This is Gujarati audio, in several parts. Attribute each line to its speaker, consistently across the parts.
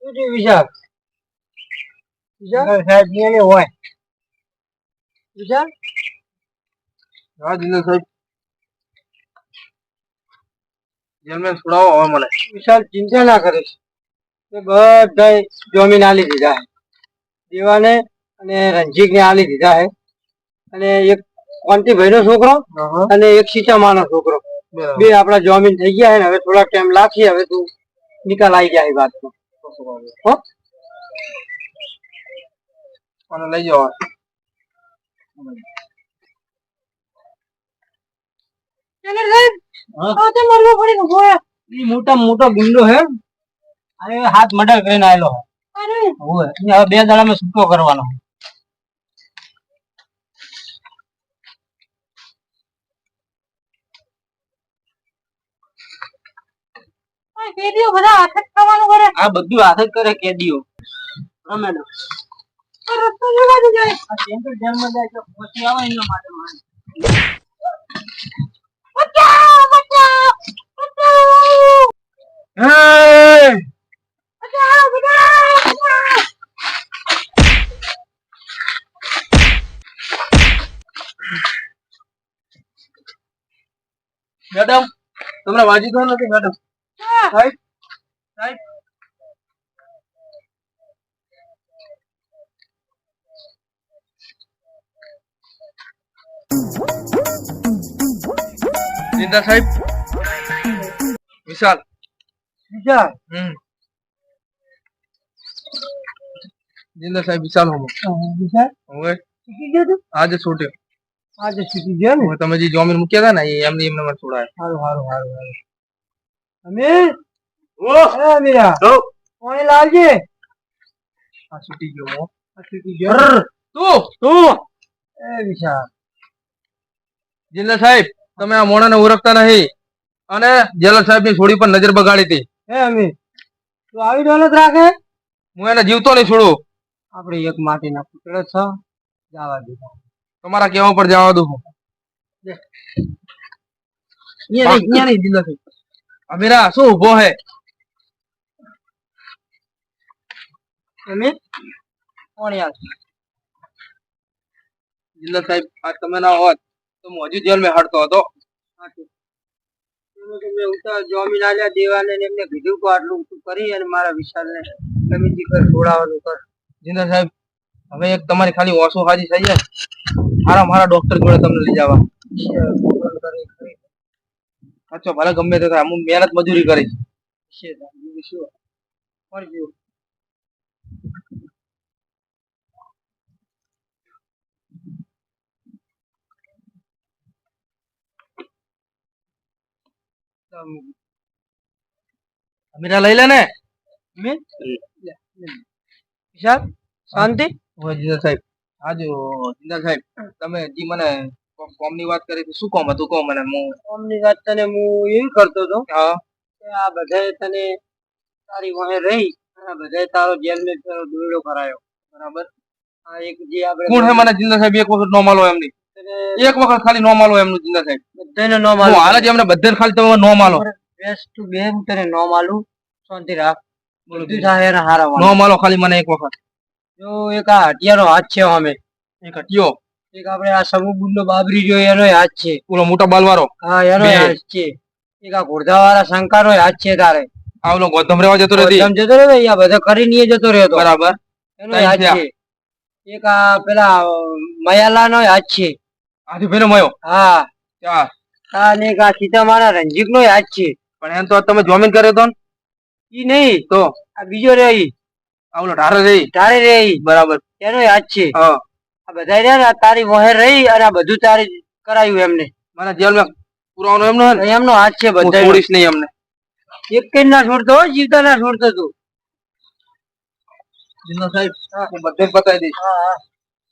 Speaker 1: વિશાલ વિશાલ સાહેબ ને હોય વિશાલ
Speaker 2: હા જીંદલ સાહેબ જેલમાં છોડાવો હવે મને.
Speaker 1: વિશાલ ચિંતા ના કરે છે બધા જમીન આલી દીધા હે દેવાને અને રંજીક ને આલી દીધા હે અને એક કોંતીભાઈ નો છોકરો અને એક સીતામા નો છોકરો બે આપડા જમીન થઈ ગયા હે ને હવે થોડા ટાઈમ લાગશે હવે તું નિકાલ આવી જાય વાત હો
Speaker 2: અને લઈ જાઓ.
Speaker 1: મોટા મોટો ગુંડો હે હાથ મર્ડર કરીને આવેલો હવે 2 દાડામાં છૂટો કરવાનો. કેદીઓ બધા હાથ જ ખાવાનું કરે. આ બધું હાથ જ કરે કેદીઓ. રમેલો રસ્તો ની બાજુ જાય આ સેન્ટર જેલમાં જાય તો પછી આવે એના માટે મારે બચાવ બચાવ બચાવ હે બચાવ બચાવ.
Speaker 2: મેડમ તમને વાજી તો નથી મેડમ? સાહેબ સાહેબ જીંદલ સાહેબ વિશાલ
Speaker 1: વિશાલ
Speaker 2: જીંદલ સાહેબ વિશાલ
Speaker 1: વિશાલ
Speaker 2: હવે
Speaker 1: શીખી ગયો તું
Speaker 2: આજે છૂટ્યો.
Speaker 1: આજે શીખી ગયો ને
Speaker 2: તમે જે જમીન મૂક્યા હતા ને એમને મને છોડાય.
Speaker 1: સારું સારું સારું સારું અમીર ઓ હે અમીરા કોણ લાવજે
Speaker 2: આ છૂટી ગયો
Speaker 1: આ શીખી ગયો
Speaker 2: તું
Speaker 1: એ વિશાલ
Speaker 2: જીંદલ સાહેબ તમે આ મોણાને ઓળખતા નહીં અને જેલર સાહેબ ની છોડી પર નજર બગાડી હતી.
Speaker 1: હે અમીર તું આવી દોલત રાખે
Speaker 2: હું એને જીવતો નહીં છોડું.
Speaker 1: આપણે એક માટીના પુતળો છો જવા દીધા
Speaker 2: તમારા કેવા પર જવા દઉં. અમીરા શું ઉભો હે?
Speaker 1: અમીર કોણ યાર
Speaker 2: જીંદલ સાહેબ આ તમે ના હોત તો હું હજુ જેલ માં હડતો હતો.
Speaker 1: મેં ઉતાર જમીન આલ્યા દેવાને એમને કીધું કે આટલું તું કરી અને મારા વિશાલને કમિટી કર છોડાવવાનું કર.
Speaker 2: જીંદલ સાહેબ હવે એક તમારી ખાલી ઓછો હાજી થઈ જાય મારા ડોક્ટર જોડે તમને લઈ જવા. અચ્છા ભલે ગમે તે થાય હું મહેનત મજૂરી કરીશ. અમીરા લઈ લે ને
Speaker 1: વિશાલ શાંતિ.
Speaker 2: જીંદલ સાહેબ હાજો જીંદલ સાહેબ તમે જી મને ફોર્મ ની વાત કરી શું કોમ હતું? કહો મને.
Speaker 1: ફોર્મ ની વાત તને હું એવી કરતો હતો
Speaker 2: હા
Speaker 1: કે આ બધાએ તને તારી વાહે રહી અને બધાએ તારો જેલ મેં દોરડો કરાયો બરાબર. આ એક જે આપણે
Speaker 2: કોણ હે મને જીંદલ સાહેબ એક વખત નો માલો એમની એક વખત ખાલી નો માલો એમનું જીંદલ સાહેબ
Speaker 1: બધાને નો માલું
Speaker 2: હાલ જ એમને બધાને ખાલી તમે નો માલો
Speaker 1: બેસ્ટ ટુ બે હું તને નો માલું શાંતિ રાખ બધું થાય એના હારા
Speaker 2: નો માલો ખાલી મને એક વખત.
Speaker 1: જો એક આ હટિયાનો હાથ છે અમે
Speaker 2: એક હટિયો
Speaker 1: એક આપણે આ સમુબુન નો બાબરી જો એનો હાથ છે
Speaker 2: ઓલો મોટા બાલવાળો
Speaker 1: હા એનો હાથ છે એક આ ઘોડધા વાળા શંકર નો હાથ છે તારે
Speaker 2: આ ઓલો ગોધમ રેવા જતો રહેતી
Speaker 1: ગોધમ જતો રહ્યો અહીંયા બધા કરીને જતો રહ્યો
Speaker 2: બરાબર
Speaker 1: એનો હાથ છે. એક આ પેલા મયાલા નો હાથ છે
Speaker 2: આથી ભાઈ મયો
Speaker 1: હા
Speaker 2: ચાર
Speaker 1: અને એક આ સીતામાના રંજીક નો હાથ છે
Speaker 2: પણ એમ તો તમે જોમીન કર્યો તો
Speaker 1: ઈ નહીં
Speaker 2: તો
Speaker 1: આ બીજો રે
Speaker 2: આ ઓલો ઢારે રહી
Speaker 1: તારે રે
Speaker 2: બરાબર
Speaker 1: એનો હાથ છે.
Speaker 2: હા
Speaker 1: આ બધા રહ્યા ને તારી વહે રહી અને આ બધું તારે કરાયું એમને
Speaker 2: મને જેલમાં પુરાવાનો એમનો હે
Speaker 1: એમનો હાથ છે બધા
Speaker 2: છોડીશ નહીં એમને
Speaker 1: એક કઈ ના છોડતો જીવતા ના છોડતો તું.
Speaker 2: જીંદલ સાહેબ હું બધે બતાવી દઈશ.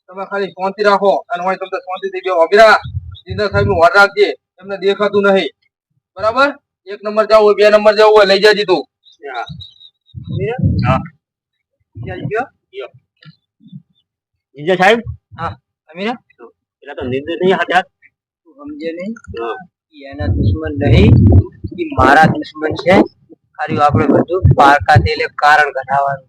Speaker 2: તમે ખાલી શાંતિ રાખો અને હું તમને શાંતિ થઈ ગયો. અમીરા જીંદલ સાહેબ નું વાર રાખજે એમને દેખાતું નહીં બરાબર. 1 નંબર જવું હોય 2 નંબર જવું હોય લઈ જાજી તું.
Speaker 1: જીંદલ સાહેબ હા અમીરા પેલા તો નિર્દય નહીં હતા તું સમજે નહીં એના દુશ્મન નહીં એ મારા દુશ્મન છે. આર્યું આપણે બધું પારકા તેલે કારણ ઘટાવાનું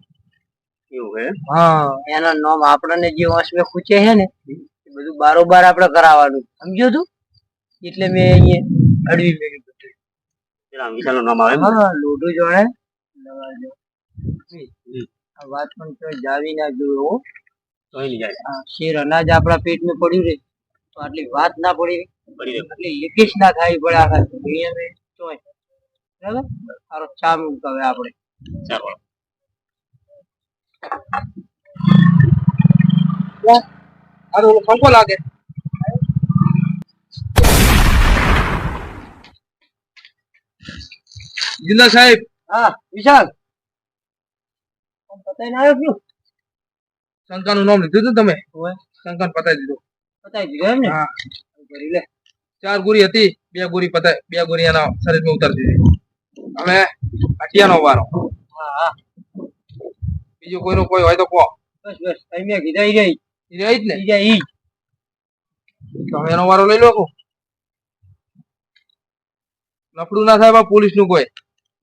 Speaker 2: એવું હે
Speaker 1: હા એના નામ આપણને જે વંશમાં ખૂચે છે ને એ બધું બારોબાર આપણે કરાવવાનું સમજ્યો તું એટલે મેં અહીંયા અડવી મેળવી બધું
Speaker 2: પેલા વિશાલનું નામ આવે
Speaker 1: હા લોઢું જોડે આ વાત પણ તો જાવી ના જોયો હો.
Speaker 2: જોઈ લઈ જાય
Speaker 1: આ શેર અનાજ આપણા પેટમાં પડ્યું રે તો આટલી વાત ના પડી રે
Speaker 2: પડી
Speaker 1: એટલે લીકેજ ના થાય પડે આખા દુનિયાને ચોય બરાબર સારો ચા મૂકાવે આપણે
Speaker 2: ચાલો અરે ઓલો પંખો લાગે જિંદા સાહેબ
Speaker 1: હા વિશાલ પતાઈ ના આવ્યો કયું
Speaker 2: શંકાનું નામ લીધું હતું તમે
Speaker 1: ઓય
Speaker 2: શંકાને પતાઈ દીધું
Speaker 1: પતાઈ દીધો એમ ને
Speaker 2: હા
Speaker 1: કરી લે
Speaker 2: 4 ગોળી હતી 2 ગોળી પતાઈ 2 ગોળી એના શરીરમાં ઉતારી દીધી હવે અટિયાનો વારો
Speaker 1: હા હા
Speaker 2: બીજું કોઈનું કોઈ હોય તો કહો
Speaker 1: બસ બસ કઈ મેં કીધા ઈ રહી
Speaker 2: ઈ રહી જ ને
Speaker 1: ઈ જાય ઈ
Speaker 2: તમે એનો વારો લઈ લો કો લફડું ના થાય પોલીસ નું કોઈ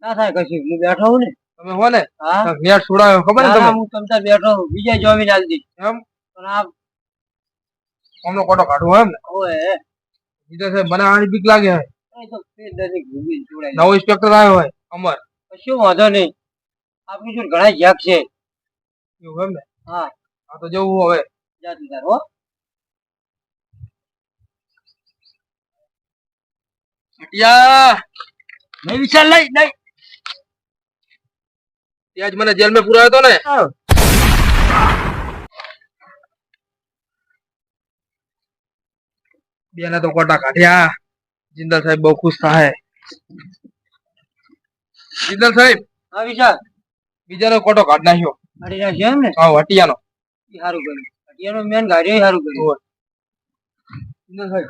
Speaker 1: ના થાય કશું હું બેઠો હું ને
Speaker 2: તમે હો ને
Speaker 1: હા
Speaker 2: નેટ છોડાયો ખબર ને
Speaker 1: ના,
Speaker 2: તમે
Speaker 1: ના, હું તમતાર બેઠો હું બીજા જોમીન આલજી
Speaker 2: એમ
Speaker 1: પણ આ
Speaker 2: અમનો કોટો કાઢવો એમ ને
Speaker 1: ઓય
Speaker 2: બીજા સાહેબ મને આની બીક લાગે છે
Speaker 1: એ તો ફેર દરેક ઘૂમી જોડાય
Speaker 2: નવો ઇન્સ્પેક્ટર આવ્યો હોય અમર
Speaker 1: કશું વાંધો નહીં આપણી જોડે ઘણા જગ છે
Speaker 2: એવું એમ ને
Speaker 1: હા
Speaker 2: આ તો જવું હવે
Speaker 1: જાતી તાર હો
Speaker 2: અટિયા
Speaker 1: નહીં વિશાલ લઈ નહીં
Speaker 2: ત્યાં જ મને જેલ માં પુરાયો હતો ને બેને તો કોટા કાઢ્યા જિંદલ સાહેબ બહુ ખુશ થાય જિંદલ સાહેબ
Speaker 1: હા વિશાલ
Speaker 2: બીજાનો કોટો કાઢ નાખ્યો
Speaker 1: અડી નાખી એમ ને
Speaker 2: હા હટિયાનો
Speaker 1: ઈ સારું કર્યું અટિયાનો મેન ગાડીઓ સારું કર્યું
Speaker 2: જિંદલ સાહેબ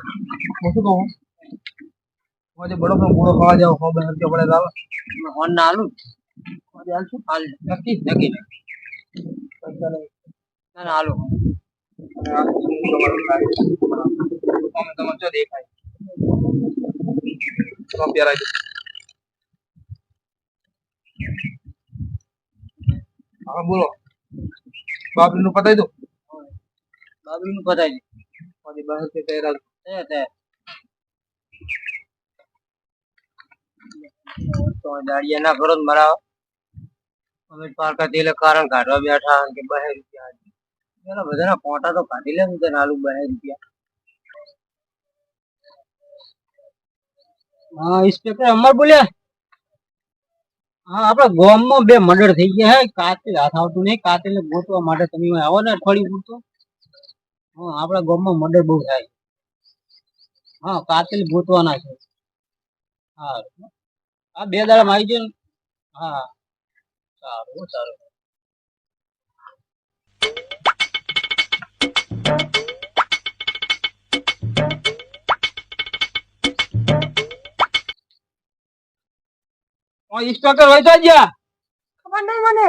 Speaker 2: હું શું કહું આજે બડો પણ બુડો ખાવા જાવ ખબર નથી પડે તો
Speaker 1: હોન ના આલું
Speaker 2: આજે હાલશું
Speaker 1: હાલ
Speaker 2: નક્કી
Speaker 1: નક્કી ના ના હાલો
Speaker 2: તમે ચો દેખાય તો પ્યારા હા બોલો બાપરી નું પતાઈ દો
Speaker 1: બાબરી નું પતાઈ
Speaker 2: મારી બહાર કે તૈયાર
Speaker 1: દે તો દાડિયા ના કરો ને મરાવો અમે પારકા તેલે કારણ કાઢવા બેઠા કે 2 રૂપિયા પેલા બધાના પોટા તો કાઢી લે ને આલુ 2 રૂપિયા હા ઇન્સ્પેક્ટર અમર બોલ્યા હા આપડા ગામમાં 2 મર્ડર થઈ ગયા હે કાતિલ હાથ આવતું નહીં કાતિલ ને ગોતવા માટે તમે આવો ને અઠવાડિયું પૂરતું હા આપડા ગામમાં મર્ડર બહુ થાય હા કાતિલ ગોતવાના છે હા આ 2 દાડામાં આવી જાય ને હા સારું સારું ઇન્સ્પેક્ટર હોય તો જ્યાં ખબર નહીં મને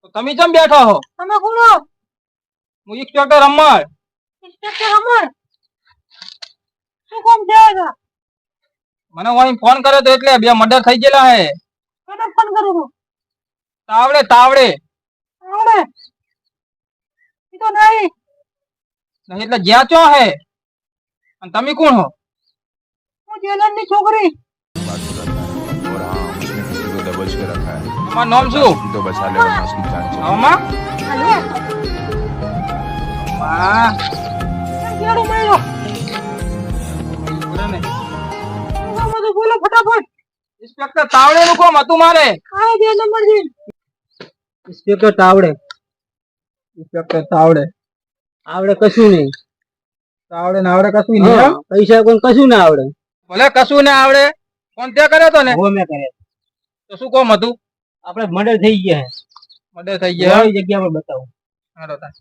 Speaker 1: તો તમે કેમ બેઠો હો તમે કોણ હો હું ઇન્સ્પેક્ટર અમર શું કામ છે મને અહીં ફોન કર્યો તો એટલે 2 મર્ડર થઈ ગયેલા હે કોને ફોન કર્યો તો તાવડે તાવડે તાવડે ઈ તો નહીં એટલે જ્યાં ચો હે અને તમે કોણ હો હું જેલરની છોકરી
Speaker 3: और हाँ उसने किसी को दबोच के रखा है
Speaker 1: તમારું નામ શું
Speaker 3: तो बचा ले वरना उसकी जान चली
Speaker 1: આમાં માં કેડો માર્યો બરાને બોલો ફટાફટ ઇન્સ્પેક્ટર તાવડે નું કોમ હતું મારે આ 2 નંબર છે ઇન્સ્પેક્ટર તાવડે આવડે કશું નહીં તાવડે ને આવડે કશું નહીં પૈસા કોઈ કશું ના આવડે ભલે કશું ના આવડે કોણ તે કર્યો તો ને હો મેં કર્યો તો શું કોમ હતું આપણે મર્ડર થઈ ગયા એ જગ્યા પર બતાવો હાલો તા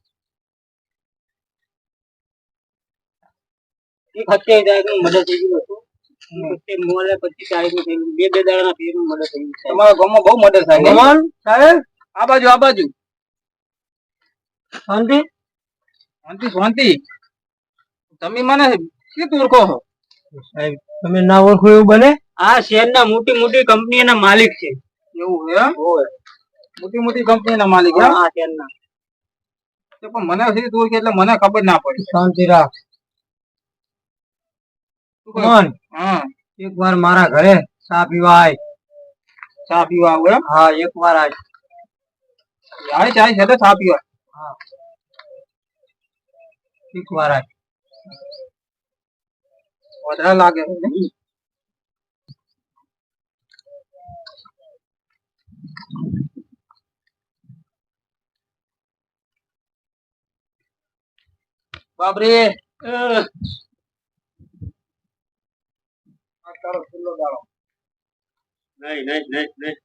Speaker 1: એક હત્યા જાય નું મર્ડર થઈ ગયું હતું પછી મોલે 25 તારીખ નું થયું 2 દાડાના ફેરનું મર્ડર થઈ ગયું તમારા ગામમાં બહુ મર્ડર થાય ગમન સાહેબ આ બાજુ શાંતિ શાંતિ તમે મને શું ઓળખો છો સાહેબ તમે ના ઓળખો એવું બને આ શહેરના મોટી મોટી કંપનીના માલિક છે
Speaker 2: એવું છે એમ?
Speaker 1: હોય
Speaker 2: મોટી મોટી કંપનીના માલિક એમ?
Speaker 1: હા તેના
Speaker 2: તો પણ મને હજી તું કે એટલે મને ખબર ના પડી.
Speaker 1: શાંતિ રાખ
Speaker 2: શું કહે?
Speaker 1: મન
Speaker 2: હા,
Speaker 1: એક વાર મારા ઘરે ચા પીવા આય
Speaker 2: ચા પીવા આવું એમ?
Speaker 1: હા એક વાર આય
Speaker 2: આય ચાય છે તો ચા પીવા.
Speaker 1: હા એક વાર આય
Speaker 2: વધારે લાગે છે ને? બાપરે આ તારો છેલ્લો દાડો.
Speaker 1: નહીં નહીં નહીં નહીં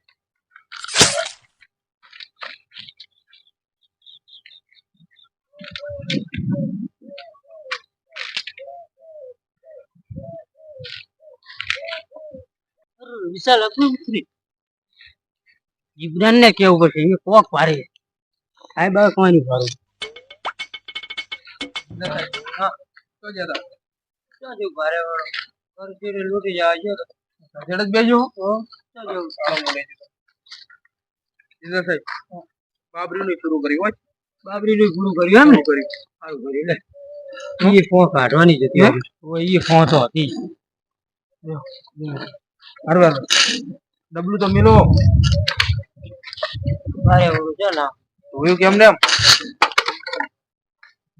Speaker 1: વિશાલ હતું જીબ્રાન ને કેવું પડશે એ કોક પારે સાહેબ હવે કોઈ નહીં પારું
Speaker 2: હા, તો જતા.
Speaker 1: ક્યાં જેવું ભારે વાળો કરચીને લૂંટી જવા ગયો તો
Speaker 2: ઝેડ જ બેજો.
Speaker 1: ક્યાં જેવું
Speaker 2: જીગર સાહેબ, બાબરીનું શરૂ કર્યું હોય.
Speaker 1: બાબરીનું પૂરું કર્યું એમ ને
Speaker 2: કર્યું.
Speaker 1: સારું કર્યું લે એ ફોન કાઢવાની જ હતી એ ફોન તો હતી
Speaker 2: હારું હારું. ડબલું તો મિલો.
Speaker 1: ભારે વાળું છે ને
Speaker 2: જોયું કેમ ને એમ?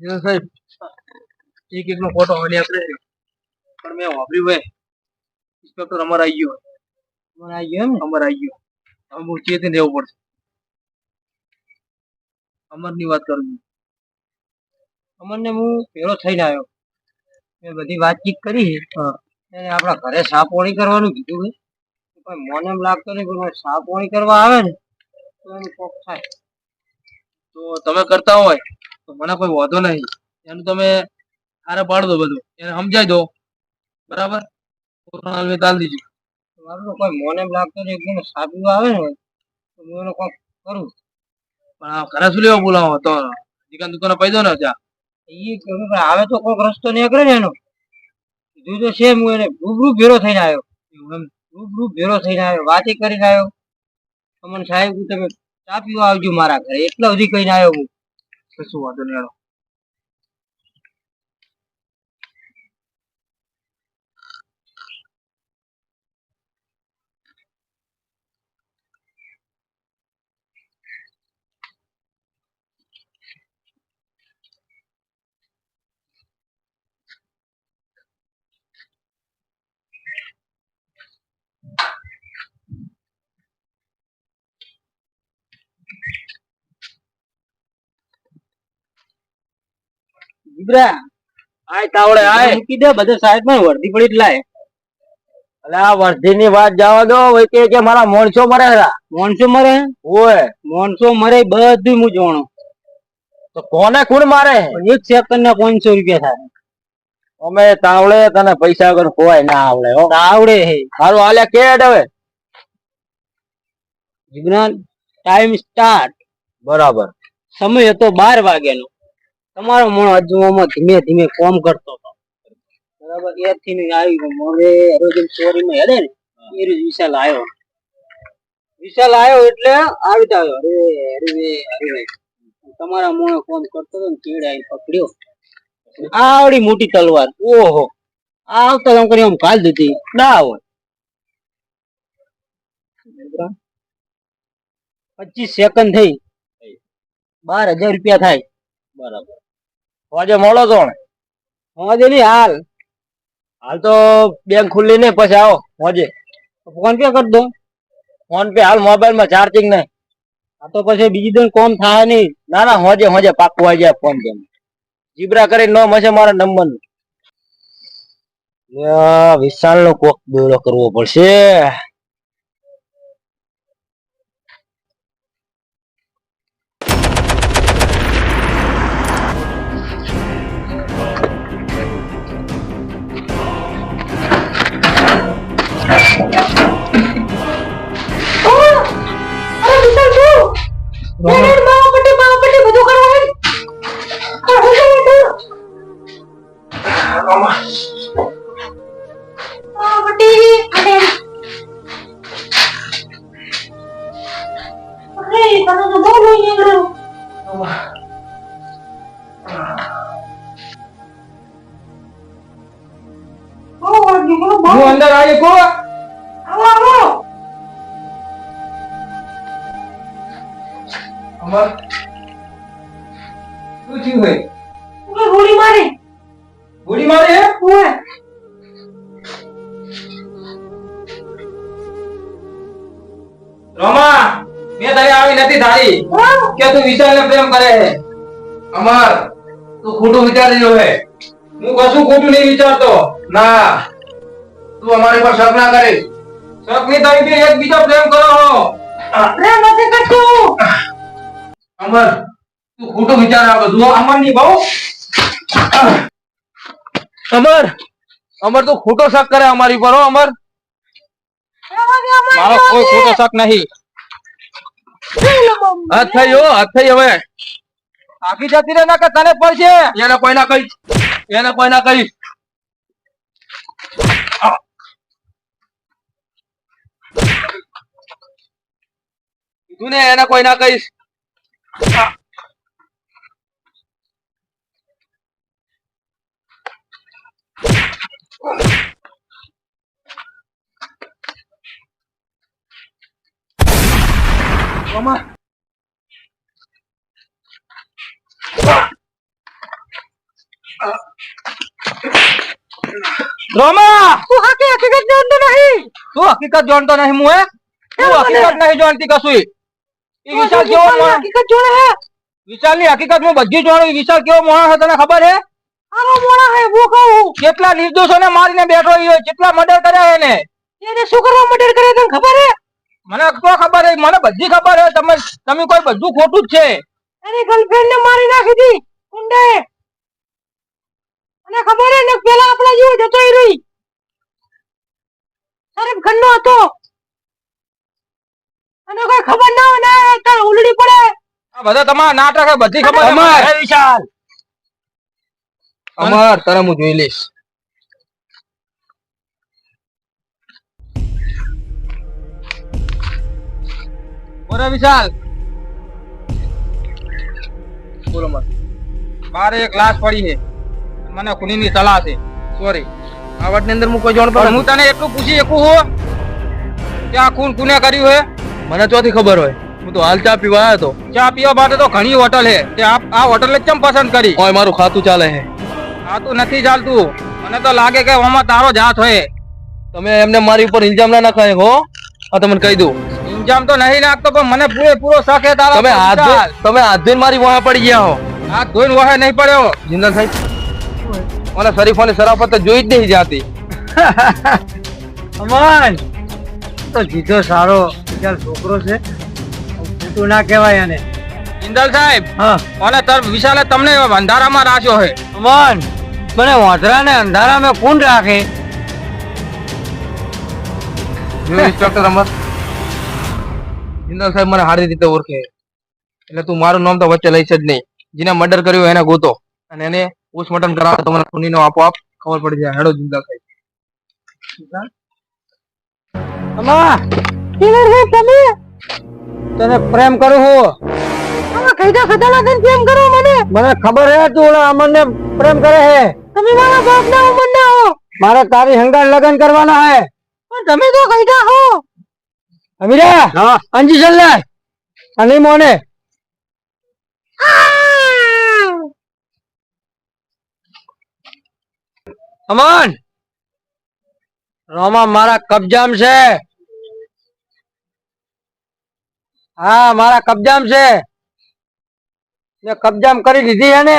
Speaker 2: જીગર સાહેબ, એક નો ફોટો હલી આપણે પણ મેં વાપર્યું હોય ઇન્સ્પેક્ટર અમારે આવી ગયો.
Speaker 1: મને આવી ગયો એમ ને
Speaker 2: અમારે આવી ગયો. હવે બહુ ચેતી રહેવું પડશે. અમરની વાત કરું છું.
Speaker 1: અમને હું પેલો થઈને આવ્યો મેં બધી વાતચીત કરી એને આપણા ઘરે સાપોણી કરવાનું કીધું છે પણ મને એમ લાગતો નહીં કે સાપોણી કરવા આવે ને તો એનું કોક થાય
Speaker 2: તો તમે કરતા હોય તો મને કોઈ વાંધો નહીં. એનું તમે હારે પાડ દો, બધું એને સમજાઈ દો. બરાબર? તાલ દીજો.
Speaker 1: મારું તો કોઈ મને એમ લાગતો નહીં કે સાપ પીવા આવે ને તો હું એનો કોક કરું
Speaker 2: પણ આ ઘરે શું લેવા બોલાવો તો દુકાને પૈ દો ને ત્યાં.
Speaker 1: એ કહ્યું કે આવે તો કોઈક રસ્તો નીકળે ને એનો કીધું તો છે હું એને રૂબરૂ ભેરો થઈને આવ્યો એમ રૂબરૂ ભેરો થઈને આવ્યો વાતે કરીને આવ્યો અમન સાહેબ હું તમે ચા પીવા આવજો મારા ઘરે એટલા સુધી કહીને આવ્યો હું
Speaker 2: કશું વાંધો નહીં હાલો.
Speaker 1: જીબ્રા
Speaker 2: આય તાવડે આય.
Speaker 1: મૂકી દે બધા સાહેબ માં વર્દી પડી જ લાય
Speaker 2: અલે આ વર્ધી ની વાત જવા દો. કે મારા મોણસો મરે
Speaker 1: મોણસો મરે
Speaker 2: ઓય
Speaker 1: મોણસો મરે બધું હું જોણો
Speaker 2: તો કોને કોણ મારે?
Speaker 1: એક સેકન્ડ ના 500 રૂપિયા થાય
Speaker 2: અમે તાવડે તને પૈસા વગર ખોવાય ના આવડે હો.
Speaker 1: આવડે હે
Speaker 2: હારું હાલે કે હવે
Speaker 1: જીબ્રાન ટાઈમ સ્ટાર્ટ
Speaker 2: બરાબર.
Speaker 1: સમય હતો 12 વાગ્યાનો તમારો મોણો હજુમાં ધીમે ધીમે કોમ કરતો હતો બરાબર એથી ને આવી મોરે એરોજન ચોરી માં હેડે ને એ રીત વિશાલ આવ્યો એટલે આવી આવ્યો અરે તમારા મોણો કોમ કરતો હતો ને ચીડ આવીને પકડ્યો આવડી મોટી તલવાર ઓહો આવતો એમ કરી આમ કાલ દીધી ના હોય 25 સેકન્ડ થઈ 12,000 રૂપિયા થાય
Speaker 2: બરાબર. આજે મળો તો ને?
Speaker 1: હોજે નહીં
Speaker 2: હાલ તો બેંક ખુલ્લી નહીં, પછી આવો હોજે.
Speaker 1: ફોન પે કરી દો
Speaker 2: ફોન પે હાલ મોબાઈલ માં ચાર્જિંગ નહીં.
Speaker 1: આ તો પછી બીજી દિન કોમ થાય નહીં
Speaker 2: ના ના હોજે પાક્કું આવી ફોન પે. જીબ્રા કરી નો મસે મારા નંબર. વિશાલ નો કોક દોરો કરવો પડશે.
Speaker 4: નહીં તને તો બહુ લોહી નીકળ્યું. બહુ વાગ્યું, બહુ.
Speaker 2: હું અંદર આવી કો
Speaker 4: આવો આવો.
Speaker 2: અમર શું થયું હે
Speaker 4: ઓકે ગોળી મારી.
Speaker 2: ગોળી મારી હે
Speaker 4: ઓય
Speaker 2: રોમા મેં તને આવી નથી ધારી કે તું વિશાલને પ્રેમ કરે છે અમર તું ખોટું વિચારી રહ્યો હે હું કશું ખોટું નહીં વિચારતો ના તું અમારી પર શક ના કરીશ શક નહીં તમે બે એકબીજા પ્રેમ કરો છો
Speaker 4: પ્રેમ નથી કરતો.
Speaker 2: અમર તું ખોટું વિચાર આ બધું અમરની બહુ અમર અમર તું ખોટો શક કરે અમારી પર હો અમર મારો કોઈ ખોટો શક નહીં હાથ થઈ હવે આખી જતી રે ના કે તને પડશે એને કોઈ ના કહીશ એને કોઈ ના કહીશ કીધું ને એને કોઈ ના કહીશ Mama. રોમા
Speaker 4: તું હકીકત જાણતો નહીં.
Speaker 2: તું હકીકત જાણતો નહીં હું હે તું હકીકત નહીં જાણતી કશું ઈ વિશાલ કેવો માણસ
Speaker 4: હકીકત જોડે હે.
Speaker 2: વિશાલની હકીકત હું બધી જાણું વિશાલ કેવો માણસ છે તને ખબર હે
Speaker 4: આનો મોણા હે હું કહું.
Speaker 2: કેટલા નિર્દોષોને મારીને બેઠો ઈ કેટલા મર્ડર કર્યા એને
Speaker 4: એને શું કરવા મર્ડર કરે તને ખબર હે?
Speaker 2: મને તો ખબર હે મને બધી ખબર હે તમે કોઈ બધું ખોટું જ છે
Speaker 4: એની ગર્લફ્રેન્ડ ને મારી નાખી હતી કુંડાએ. અને ખબર હે ને પેલા આપણા જેવો જતો ઈ રહી. શરીફ ઘરનો હતો. અને કોઈ ખબર ના હોય ને તાર ઉલડી પડે.
Speaker 2: આ બધા તમારા નાટક હે બધી ખબર હે મને. હે વિશાલ અમર તારે હું જોઈ લઈશ બોલો વિશાલ બોલો મત મારે એક લાશ પડી છે મને ખૂનીની સલાહ છે સોરી આ વાતની અંદર હું કોઈ જાણતો હું તને એટલું પૂછી શકું હું કે આ ખૂન કોને કર્યું હે મને ચોથી ખબર હોય હું તો હાલ ચા પીવા આવ્યો હતો ચા પીવા માટે તો ઘણી હોટલ હે તે આ હોટલ જ કેમ પસંદ કરી ઓય મારું ખાતું ચાલે હે ખાતું નથી ચાલતું મને તો લાગે કે ઓમાં તારો જ હાથ હોય તમે એમને મારી ઉપર ઇલ્ઝામ ના નાખાય હો આ તમને કહી દઉં ઇલ્ઝામ તો નહીં નાખતો પણ મને પૂરેપૂરો શક હે તારા તમે હાથ ધોઈને મારી વાહે પડી ગયા હો હાથ ધોઈને વાહે નહીં પડ્યો જિંદલ સાહેબ મને શરીફોની શરાફત તો જોઈ જ નહીં જાતી
Speaker 1: અમન તો જીતો સારો વિચાર છોકરો છે ખોટું ના કહેવાય એને.
Speaker 2: જિંદલ સાહેબ
Speaker 1: હા
Speaker 2: અને તર વિશાલે તમને અંધારામાં રાખ્યો હે
Speaker 1: અમન મને વાંદરા ને અંધારામાં કોણ રાખે?
Speaker 2: જો ઇન્સ્પેક્ટર અમર જિંદલ સાહેબ મને સારી રીતે ઓળખે એટલે તું મારું નામ તો વચ્ચે લઈશ જ નહીં જેને મર્ડર કર્યું એને ગોતો અને એને પોસ્ટમોર્ટમ કરાવો તો મને ખૂનીનો આપોઆપ ખબર પડી જાય હેડો જિંદલ સાહેબ
Speaker 1: અમા
Speaker 4: કિલર હે તમે.
Speaker 1: તને પ્રેમ કરું હું.
Speaker 4: આમાં કઈડા ખદાલા થઈને પ્રેમ કરો મને.
Speaker 1: મને ખબર હે તું ઓલા અમનને પ્રેમ કરે હે.
Speaker 4: તમે મારા બાપ ના ઉંમર ના હો.
Speaker 1: મારે તારી હંગાર લગ્ન કરવાના હે.
Speaker 4: પણ તમે તો કઈડા હો.
Speaker 1: અમીરા હા અંજી ચલ લે અને મોને અમન રોમા મારા કબજામ છે. હા મારા કબજામ છે ને કબજામ કરી લીધી હે ને.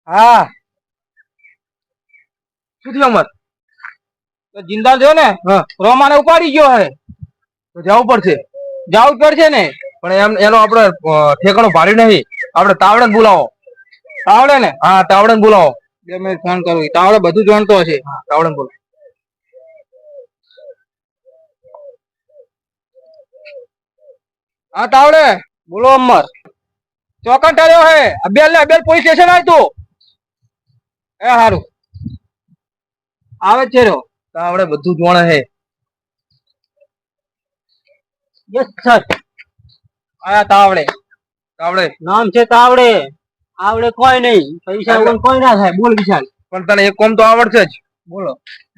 Speaker 1: હા
Speaker 2: શું થયું અમર તો જિંદા થયો ને રોમાને ઉપાડી ગયો હે તો જવું પડશે ને પણ એનો આપણે ઠેકાણો ભાડ્યું નહીં આપણે તાવડે બોલાવો તાવડે ને હા તાવડે બોલાવો 2 મિનિટ ફોન કરું તાવડે બધું જાણતો હશે તાવડે બોલો હા તાવડે બોલો અમર ચોકન ટાળ્યો હે અબેલ પોલીસ સ્ટેશન આય તું એ હારું આવે છે રો તાવડે બધું જોણે હે
Speaker 1: યસ સર.
Speaker 2: આયા તાવડે તાવડે.
Speaker 1: નામ છે તાવડે. આવડે કોઈ નહીં. પૈસા વગર કોઈ ના થાય. બોલ વિશાલ.
Speaker 2: પણ તને એક કોમ તો આવડશે જ.
Speaker 1: બોલો.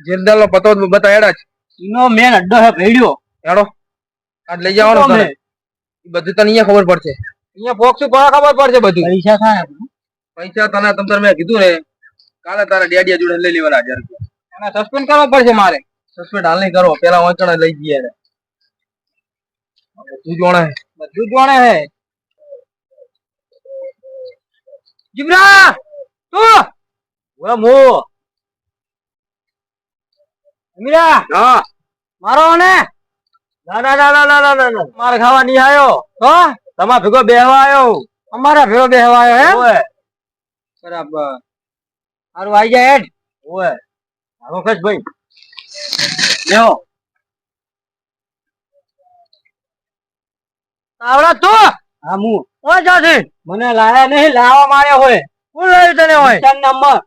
Speaker 2: જિંદાલ નો પતો બતાવ્યા જ.
Speaker 1: ઈનો મેન અડ્ડો હે ભેડ્યો.
Speaker 2: હેડો આજ લઈ જવાનું તને. ઈ બધું તને અહીંયા ખબર પડશે. અહીંયા પોક્ષું કોણ ખબર પડશે બધું.
Speaker 1: પૈસા થાય.
Speaker 2: પૈસા તને તમતાર મેં કીધું ને કાલે તારા ડેડિયા જોડે લઈ લેવાના 1000 રૂપિયા. એને સસ્પેન્ડ કરવા પડશે મારે. સસ્પેન્ડ હાલ નહીં કરો. પેલા વાંચણા લઈ જઈએ એને. બધું જોણે હે. જીબ્રા તું
Speaker 1: બોલો મો. અમીરા.
Speaker 2: હા
Speaker 1: મારો ને. ના ના ના ના ના ના ના. મારે ખાવા નહીં આવ્યો. તો તમારા ભેગો બેહવા આવ્યો. અમારા ભેગો બેહવા આવ્યો હે. ઓય. બરાબર. હારું આવી જાય હેડ. ઓય. હારો કશ ભાઈ. લેવો. આવડા તું. હા હું. ઓય જાથી. મને લાયા નહીં લાવવા માર્યો હોય. કોણ લાવ્યું તને હોય? ચાર નંબર.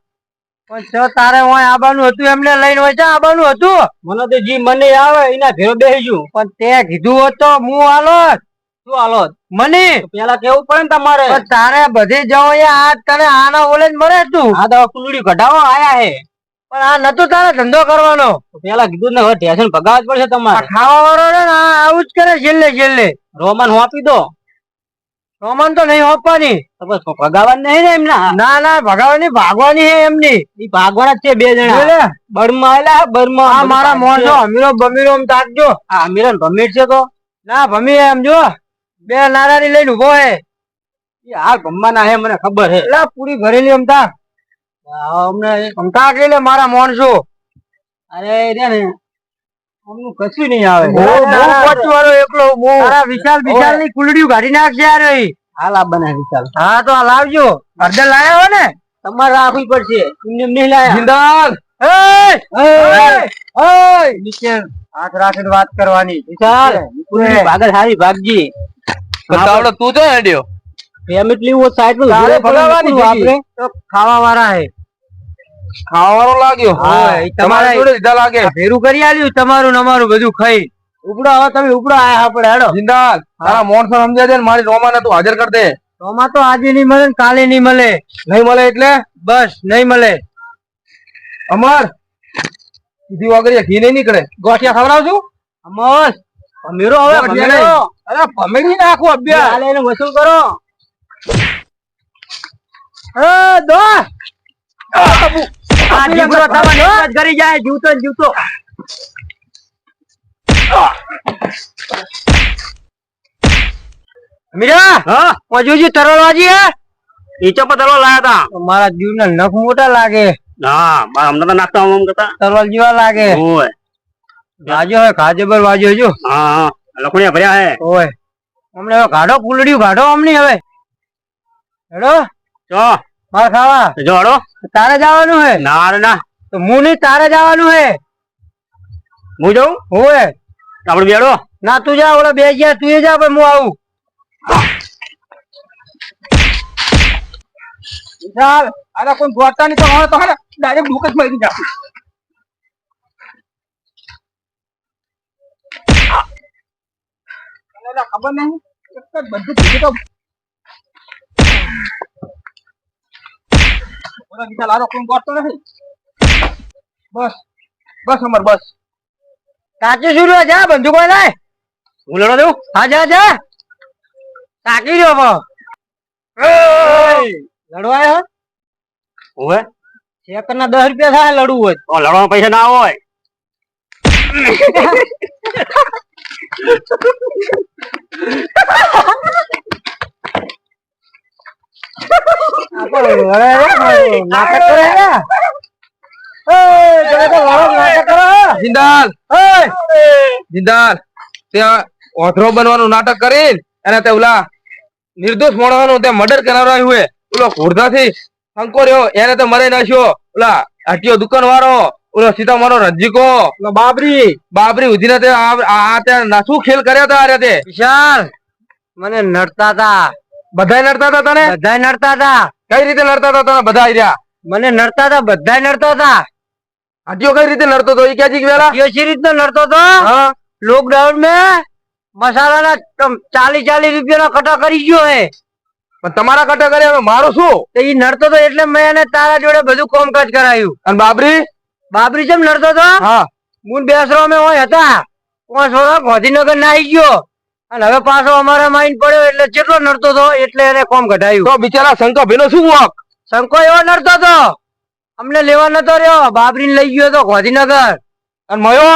Speaker 1: પણ જો તારે હોય આબાનું હતું એમને લઈને હોય જા આબાનું હતું. મને તો જી મને આવે એના ભેરો બેહીજું. પણ તે કીધું હોત તો હું આલોત. શું આલોત? મને પેલા કેવું પડે ને તમારે. પણ તારે બધી જવો આ તને આના ઓલે જ મળે તું. આ દવા કુલડી કઢાવો આયા હે. પણ આ નતું તારે ધંધો કરવાનો. પેલા કીધું ને હવે ટેશન ભગાવવા જ પડશે તમારે. ખાવા વાળો ને આવું જ કરે છેલ્લે છેલ્લે. રોમાન હોપી દો. રોમાન તો નહીં હોપવાની. ભગાવાની નહીં ને એમના. ના ના ભગાવાની ભાગવાની હે એમની. ઈ ભાગવાના જ છે બે જણા. બળમાં આયેલા બળમાં. આ મારા મોણસો અમીરો બમીરો એમ તાકજો. આ અમીરો ને ભમીર છે તો. ના ભમી એમ જો. બે નારારી લઈને ઉભો હે. હાલ ભમવાના હે મને ખબર હે. એટલે પૂરી ભરેલી એમ તાક. અમને અમતા કે મારા મોણસો. અરે રે ને અમનું કશું નહીં આવે. એકલો વિશાલ વિશાલ ની કુલડીયું કાઢી નાખશે યાર. હાલ આ બને વિશાલ. હા તો લાવજો. અડધે લાયા હોય ને તમારે રાખવી પડશે. એમને નહીં લાયા. જિંદાલ નીચે હાથ રાખીને વાત કરવાની. વિશાલ ભાગલ હારી ભાગજી.
Speaker 2: તાવડે તું તો હેડ્યો.
Speaker 1: પેમેન્ટ લેવું સાઈડ માં ભગાવવાની આપણે તો ખાવા વાળા હે.
Speaker 2: ખાવાનો લાગ્યો. તમારા જોડે લીધા લાગે.
Speaker 1: ફેરું કરી આલ્યું તમારું ને અમારું બધું ખાઈ. ઉપડો હવે તમે ઉપડો આયા આપણે હેડો.
Speaker 2: જિંદાલ તારા મોણસો સમજાય દે ને મારી રોમાને તું હાજર કર દે.
Speaker 1: રોમા તો આજે નહીં મળે ને કાલે નહીં મળે.
Speaker 2: નહીં મળે એટલે
Speaker 1: બસ નહીં મળે.
Speaker 2: અમર સીધી વગર ઘી નહીં નીકળે. ગોઠિયા ખવડાવશું.
Speaker 1: અમર ભમેરો હવે ભમેરો.
Speaker 2: અરે ભમેડી નાખું અભ્યાસ.
Speaker 1: કાલે એને વસૂલ કરો. દો આ જીવરો તમારે એક જ કરી જાય જીવતો ને જીવતો. મીરા હા મજુજી તરવાજી હે. ઈચો પર તરવા લાયા તા. મારા જીવના નખ મોટા લાગે. ના અમને તો નાખતા આમ કરતા તરવાલ જેવા લાગે. ઓય વાજો હે ખાજેબર વાજો જો. હા હા લખણિયા ભર્યા હે. ઓય અમને હવે ગાડો કુલડીયું ગાડો અમને હવે. હેડો જો માર ખાવા જો હડો. તારે જવાનું હે. ના રે ના તો હું નહીં તારે જવાનું હે. હું જાઉં હોય આપડે બેડો. ના તું જા ઓલા બે ગયા તું જા પણ હું આવું.
Speaker 2: ચાલ અરે કોઈ ગોતા નહીં તો હવે તો હે ડાયરેક્ટ ભૂખ જ મરી જા. ખબર નહીં એક જ બધું ભૂખી તો ઓલા વિશાલ આરો કોઈ ગોતતો નથી. બસ બસ અમર બસ.
Speaker 1: કાચું શું રહ્યો જા બંદૂક હોય લાય. હું લડો દઉં. હા જા જા તાકી રહ્યો લડવાય હો. ઓવે ચેક ના 10 રૂપિયા થાય લડવું હોય તો. લડવામાં પૈસા ના હોય.
Speaker 2: જિંદાલ જિંદાલ ત્યાં ઓથરો બનવાનું નાટક કરી અને તે ઓલા નિર્દોષ માણસનું તે મર્ડર કરાવ્યું હોય. ઓલો ઘોડધાથી શંકો રહ્યો એને તો મરે નાખ્યો. ઓલા હટિયો દુકાન વાળો ઓલો સીતા મારો રજીકો બાબરી બાબરી ઉધીને તે આ ત્યાં શું ખેલ કર્યા હતા. અરે તે
Speaker 1: વિશાલ મને નડતા તા.
Speaker 2: બધા નડતા હતા તને.
Speaker 1: બધા નડતા તા.
Speaker 2: કઈ રીતે નડતા હતા તને બધા રહ્યા.
Speaker 1: મને નડતા તા બધા નડતા તા.
Speaker 2: હટિયો કઈ રીતે નડતો હતો એ ક્યાંથી વેલા
Speaker 1: હટિયો સી રીતનો નડતો તો. લોકડાઉન में મસાલાના 40 રૂપિયાના કટા કરી ગયો હે.
Speaker 2: પણ તમારા કટા કરે હવે મારું શું?
Speaker 1: તો ઈ નડતો તો એટલે મેં એને તારા જોડે બધું કામકાજ કરાયું.
Speaker 2: અને બાબરી?
Speaker 1: બાબરી જેમ નડતો તો
Speaker 2: હા
Speaker 1: મૂન બેસરો અમે હોય હતા 5 વર્ષ ગાંધીનગર ના આવી ગયો અને હવે પાછો અમારા માઇન્ડ પડ્યો એટલે કેટલો નડતો તો એટલે એને કોમ ઘટાયું.
Speaker 2: તો બિચારા શંકર ભાઈનો શું વાંક?
Speaker 1: શંકો એવો નડતો તો અમને લેવા નતો રહ્યો. બાબરીને લઈ ગયો તો ગાંધીનગર.
Speaker 2: અને મયો?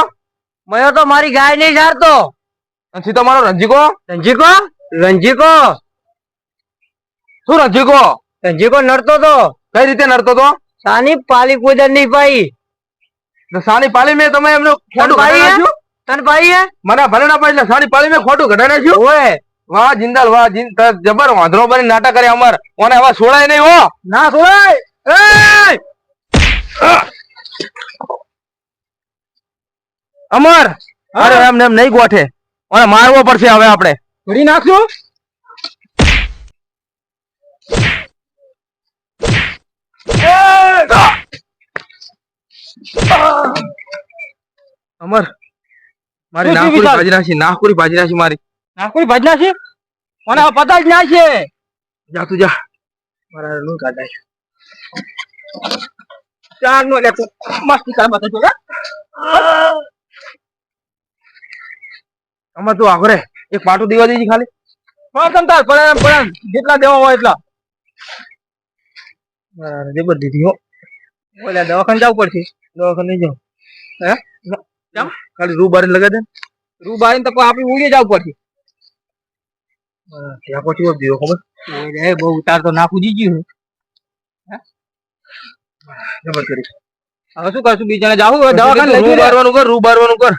Speaker 1: મયો તો મારી ગાય નહીં સારતો.
Speaker 2: અને સીધો મારો રંજીકો?
Speaker 1: રંજીકો રંજીકો
Speaker 2: શું રંજીકો?
Speaker 1: રંજીકો નડતો તો.
Speaker 2: કઈ રીતે નડતો તો?
Speaker 1: સાની પાલી કુદર નહીં પાઈ.
Speaker 2: સાની પાલી મેં તમે એમનું ખોટું
Speaker 1: પાઈ
Speaker 2: ઘટાડે
Speaker 1: હે?
Speaker 2: નાખ્યું?
Speaker 1: તને પાઈ હે?
Speaker 2: મને ભલે ના પાડી એટલે સાની પાલી મેં ખોટું ઘટાડે નાખ્યું?
Speaker 1: ઓય
Speaker 2: વાહ જિંદાલ વાહ જબર વાંધરો બની નાટક કરે અમર. ઓને હવે છોડાય નહીં હો.
Speaker 1: ના સોય
Speaker 2: અમર અરે એમ એમ નહીં ગોઠે. ઓને મારવો પડશે હવે આપણે.
Speaker 1: ઘડી નાખશું.
Speaker 2: અમર મારી
Speaker 1: શું થયું
Speaker 2: નાકુરી
Speaker 1: વિશાલ?
Speaker 2: ભાજી નાખી નાકુરી ભાજી નાખી મારી.
Speaker 1: નાખુરી ભજના છે મને હવે પતા જ ના છે.
Speaker 2: જા તું જા મારા નું કાઢાય.
Speaker 1: ચાર નો લે તું મસ્તી કર બતો જો.
Speaker 2: અમર તું આગળ રે. એક પાટું દેવા દેજી ખાલી.
Speaker 1: પણ તાર પણ જેટલા દેવા હોય એટલા.
Speaker 2: જબર દીધી હો.
Speaker 1: ઓલા દવાખાને જવું પડશે.
Speaker 2: દવાખાને નહીં જાઉં.
Speaker 1: હે
Speaker 2: કેમ? ખાલી રૂ બારી લગાડી દે.
Speaker 1: રૂ બારીને તો આપણે ઉડી જવું પડશે.
Speaker 2: ત્યાં પછી ઓપ દીધો ખબર?
Speaker 1: ઓય બહુ ઉતાર તો નાખું જી ગયું.
Speaker 2: જબર કરી.
Speaker 1: હવે શું કરશું બીજાને જાવું દવાખાને લઈ
Speaker 2: રૂ
Speaker 1: જઈએ.
Speaker 2: બારવાનું કર રૂ બારવાનું કર.